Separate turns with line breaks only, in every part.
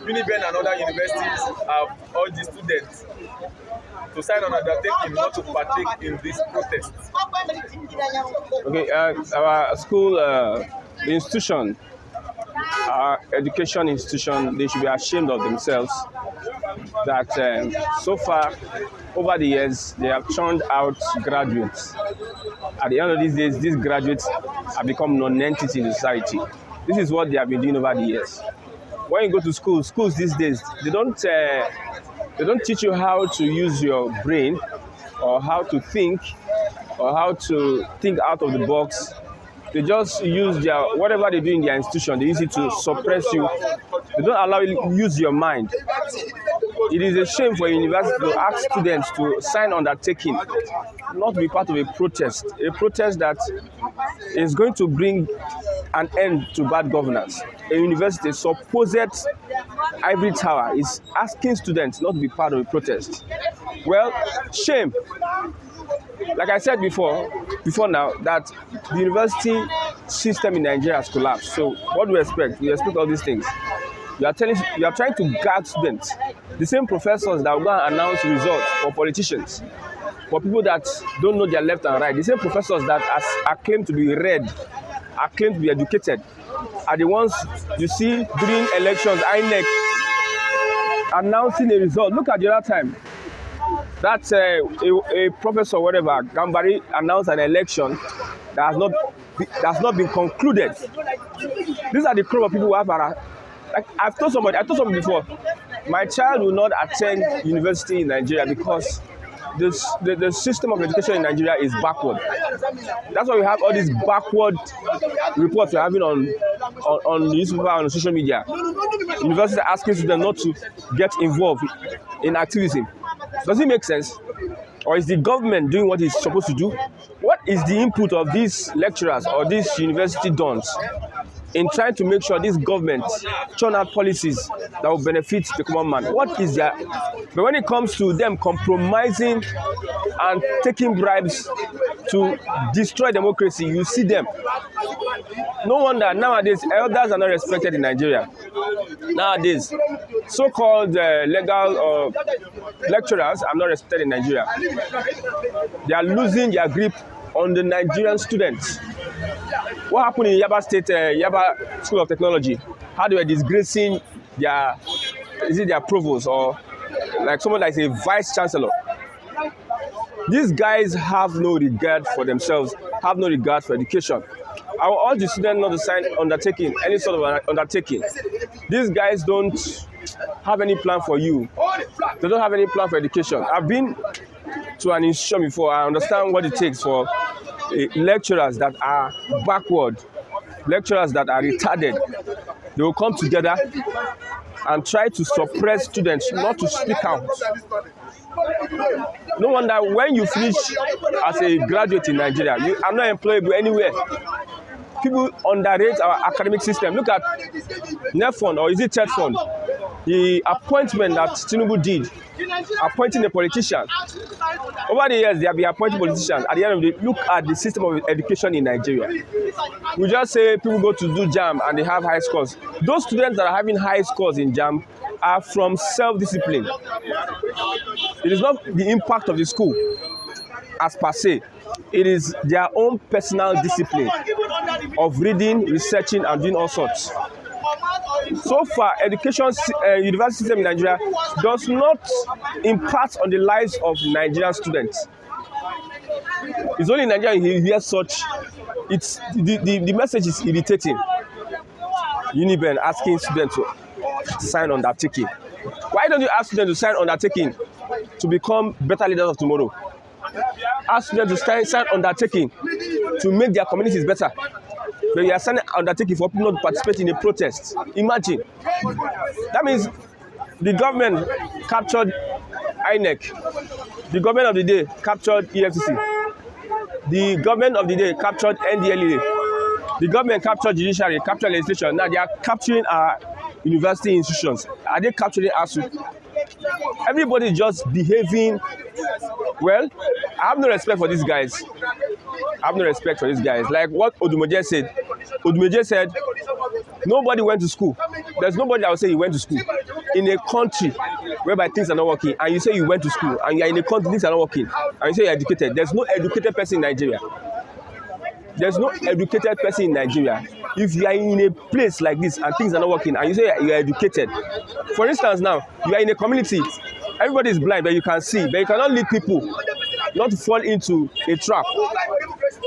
Uniben and other universities have urged the students to sign on undertaking not to partake in this protest.
Okay, our school, the institution, our education institution, they should be ashamed of themselves that so far, over the years, they have churned out graduates. At the end of these days, these graduates have become non-entity in society. This is what they have been doing over the years. When you go to schools these days, they don't teach you how to use your brain or how to think out of the box. They just use whatever they do in their institution, they use it to suppress you. They don't allow you to use your mind. It is a shame for a university to ask students to sign undertaking, not to be part of a protest that is going to bring an end to bad governance. A university, supposed ivory tower, is asking students not to be part of a protest. Well, shame. Like I said before now, that the university system in Nigeria has collapsed. So what do we expect? We expect all these things. You are trying to gag students. The same professors that will go and announce results for politicians, for people that don't know their left and right. The same professors that are claimed to be read, are claimed to be educated, are the ones you see during elections, INEC announcing a result. Look at the other time. That's a professor, whatever, Gambari, announced an election that has not been concluded. These are the crowd of people who have like I told somebody before, my child will not attend university in Nigeria because the system of education in Nigeria is backward. That's why we have all these backward reports we're having on newspaper and on social media. Universities are asking students not to get involved in activism. Does it make sense? Or is the government doing what it's supposed to do? What is the input of these lecturers or these university dons in trying to make sure this government churn out policies that will benefit the common man? What is their... But when it comes to them compromising and taking bribes to destroy democracy, you see them. No wonder nowadays elders are not respected in Nigeria. Nowadays, so-called legal lecturers are not respected in Nigeria. They are losing their grip on the Nigerian students. What happened in Yaba State, Yaba School of Technology? How they were disgracing their provost, or like someone like a vice chancellor. These guys have no regard for themselves, have no regard for education. I will urge the students not to sign undertaking, any sort of undertaking. These guys don't have any plan for you. They don't have any plan for education. I've been to an institution before. I understand what it takes for lecturers that are backward, lecturers that are retarded. They will come together and try to suppress students not to speak out. No wonder when you finish as a graduate in Nigeria, you are not employable anywhere. People underrate our academic system. Look at NEFON, or is it TEDFON? The appointment that Tinubu did, appointing a politician. Over the years, they have been appointing politicians. At the end of the day, look at the system of education in Nigeria. We just say people go to do JAM and they have high scores. Those students that are having high scores in JAM are from self-discipline. It is not the impact of the school as per se. It is their own personal discipline of reading, researching, and doing all sorts. So far, university system in Nigeria does not impact on the lives of Nigerian students. It's only in Nigeria you hear such. It's the message is irritating. Uniben asking students to sign on that ticket. Why don't you ask students to sign on that ticket to become better leaders of tomorrow? Ask students to sign undertaking to make their communities better. But you are signing undertaking for people not to participate in a protest. Imagine. That means the government captured INEC. The government of the day captured EFCC. The government of the day captured NDLEA. The government captured judiciary, captured legislation. Now they are capturing our university institutions. Are they capturing us? Everybody is just behaving. Well, I have no respect for these guys. I have no respect for these guys. Like what Odumoje said. Odumoje said, nobody went to school. There's nobody that will say he went to school. In a country whereby things are not working, and you say you went to school, and you are in a country things are not working, and you say you're educated. There's no educated person in Nigeria. There's no educated person in Nigeria. If you are in a place like this and things are not working, and you say you are educated, for instance, now you are in a community, everybody is blind, but you can see, but you cannot lead people not to fall into a trap.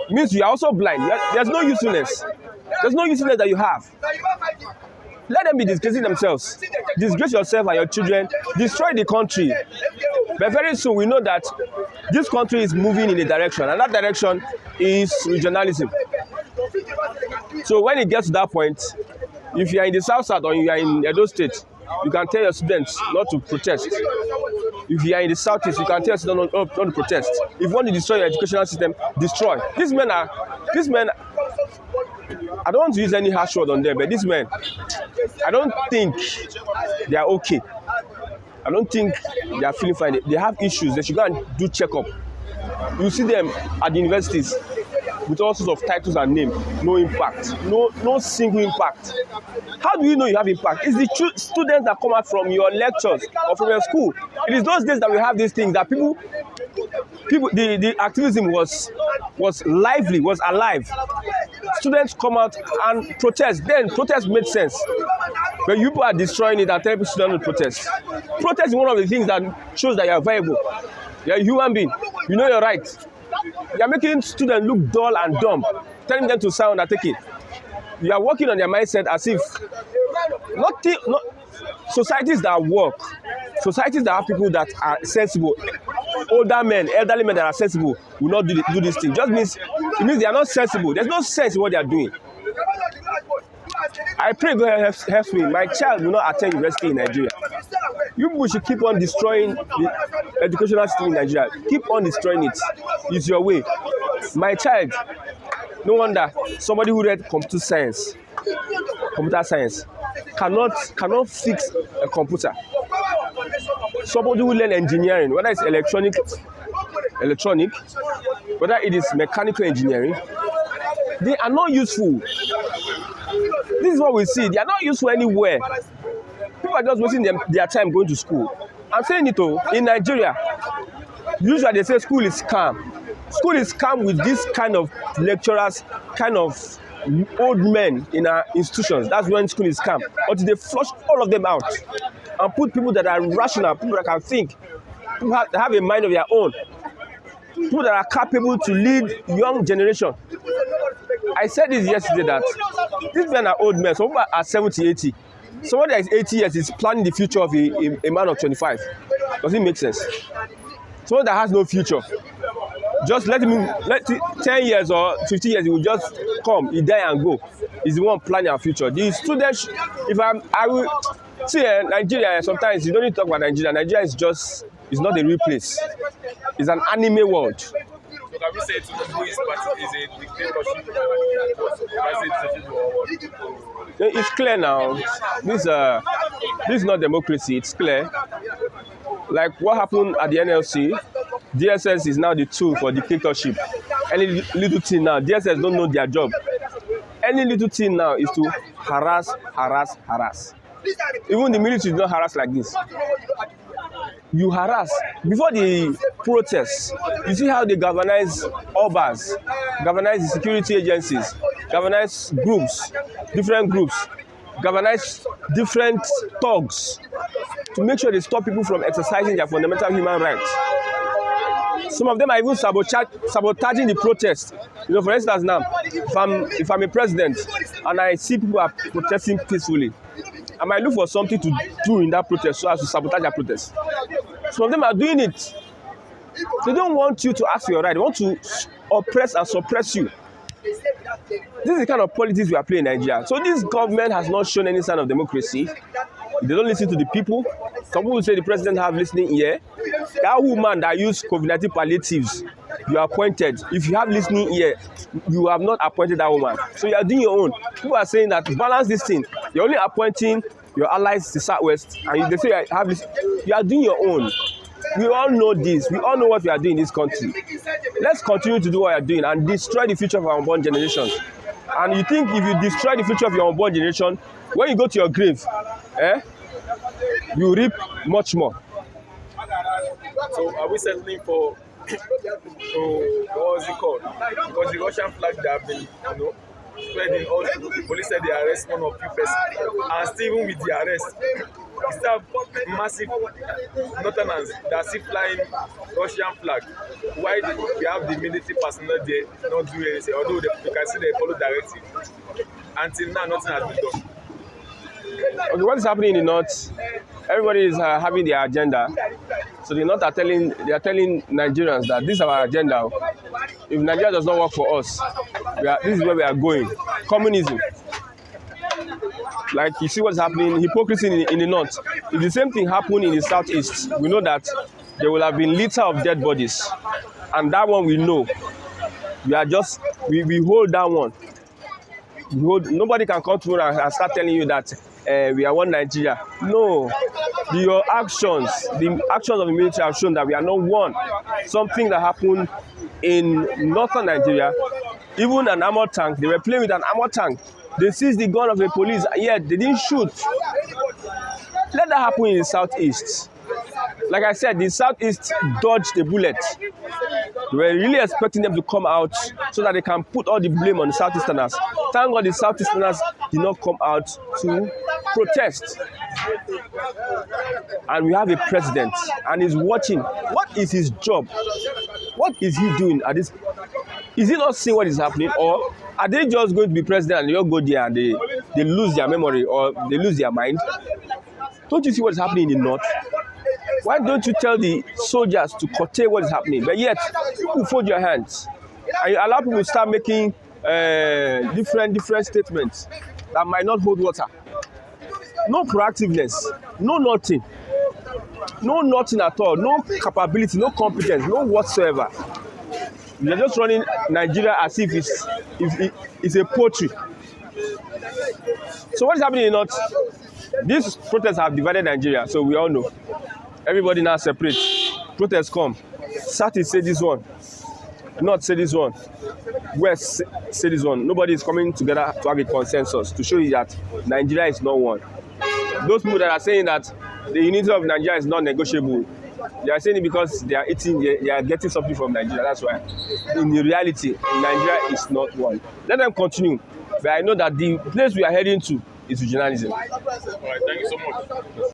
It means you are also blind. There's no usefulness. There's no usefulness that you have. Let them be disgracing themselves. Disgrace yourself and your children. Destroy the country. But very soon we know that this country is moving in a direction, and that direction is regionalism. So when it gets to that point, if you are in the South or you are in Edo State, you can tell your students not to protest. If you are in the Southeast, you can tell your students not to protest. If you want to destroy your educational system, destroy. These men, I don't want to use any harsh word on them, but these men, I don't think they are okay. I don't think they are feeling fine. They have issues. They should go and do checkup. You see them at the universities with all sorts of titles and names, no impact, no single impact. How do you know you have impact? It's the students that come out from your lectures or from your school. It is those days that we have these things that people, the activism was lively, was alive. Students come out and protest. Then protest made sense. But you people are destroying it and telling people students to protest. Protest is one of the things that shows that you are viable. You are a human being. You know your rights. You are making students look dull and dumb, telling them to sign undertaking. You are working on their mindset as if societies that work, societies that have people that are sensible, older men, elderly men that are sensible will not do this thing. It means they are not sensible. There's no sense in what they are doing. I pray God helps me. My child will not attend university in Nigeria. You people should keep on destroying the educational system in Nigeria. Keep on destroying it. It's your way. My child, no wonder somebody who read computer science cannot fix a computer. Somebody who learn engineering, whether it's electronic, whether it is mechanical engineering, they are not useful. This is what we see. They are not useful anywhere. People are just wasting their time going to school. I'm saying it though, in Nigeria, usually they say school is calm. School is calm with this kind of lecturers, kind of old men in our institutions. That's when school is calm. Until they flush all of them out and put people that are rational, people that can think, people that have a mind of their own, people that are capable to lead young generation. I said this yesterday that these men are old men. Some people are 70, 80. Someone that is 80 years is planning the future of a man of 25. Does it make sense? Someone that has no future, just let 10 years or 50 years, he will just come, he die and go. He's the one planning our future. The students, I will see Nigeria, sometimes you don't need to talk about Nigeria. Nigeria is not a real place. It's an anime world.
So can we say Tinubu'S party is a dictatorship?
It's clear now. This is not democracy. It's clear. Like what happened at the NLC, DSS is now the tool for dictatorship. Any little thing now, DSS don't know their job. Any little thing now is to harass. Even the military is not harass like this. You harass. Before the protests, you see how they galvanize Obas, galvanize the security agencies, galvanize groups, different groups, galvanize different thugs to make sure they stop people from exercising their fundamental human rights. Some of them are even sabotaging the protest. You know, for instance, now, if I'm a president and I see people are protesting peacefully, I might look for something to do in that protest so as to sabotage their protest. Some of them are doing it. They don't want you to ask for your right. They want to oppress and suppress you. This is the kind of politics we are playing in Nigeria. So this government has not shown any sign of democracy. They don't listen to the people. Some people say the president have listening ear. That woman that used COVID-19 palliatives, you are appointed. If you have listening ear, you have not appointed that woman. So you are doing your own. People are saying that balance this thing. You're only appointing your allies to Southwest, and they say you are doing your own. We all know this. We all know what we are doing in this country. Let's continue to do what we are doing and destroy the future of our unborn generation. And you think if you destroy the future of your unborn generation, when you go to your grave, you reap much more.
So are we settling for what was it called? Because the Russian flag that have been, spreading. All the police said they arrest one or few persons, and still even with the arrest, we still have massive northerners that are still flying Russian flag. Why we have the military personnel there not doing anything? Although you can see they follow directive. Until now, nothing has been done.
Okay, what is happening in the north? Everybody is having their agenda. So the north are telling Nigerians that this is our agenda. If Nigeria does not work for us, this is where we are going. Communism. Like you see what's happening, hypocrisy in the north. If the same thing happened in the southeast, we know that there will have been litter of dead bodies. And that one we know. We hold that one. Nobody can come tomorrow and start telling you that we are one Nigeria. No. The actions of the military have shown that we are not one. Something that happened in northern Nigeria, even an armored tank, they were playing with an armored tank. They seized the gun of the police, yet they didn't shoot. Let that happen in the southeast. Like I said, the southeast dodged the bullet. We were really expecting them to come out so that they can put all the blame on the southeasterners. Thank God the southeasterners did not come out to protest. And we have a president and he's watching. What is his job? What is he doing at this? Is he not seeing what is happening, or are they just going to be president and they all go there and they lose their memory or they lose their mind? Don't you see what is happening in the north? Why don't you tell the soldiers to curtail what is happening? But yet, people fold your hands. And you allow people to start making different statements that might not hold water. No proactiveness, no nothing. No nothing at all, no capability, no competence, no whatsoever. You're just running Nigeria as if it's a poultry. So what is happening in the north? These protests have divided Nigeria, so we all know. Everybody now separate. Protests come. South say this one. North say this one. West say this one. Nobody is coming together to have a consensus to show you that Nigeria is not one. Those people that are saying that the unity of Nigeria is not negotiable, they are saying it because they are getting something from Nigeria. That's why. In the reality, Nigeria is not one. Let them continue. But I know that the place we are heading to is regionalism.
All right, thank you so much.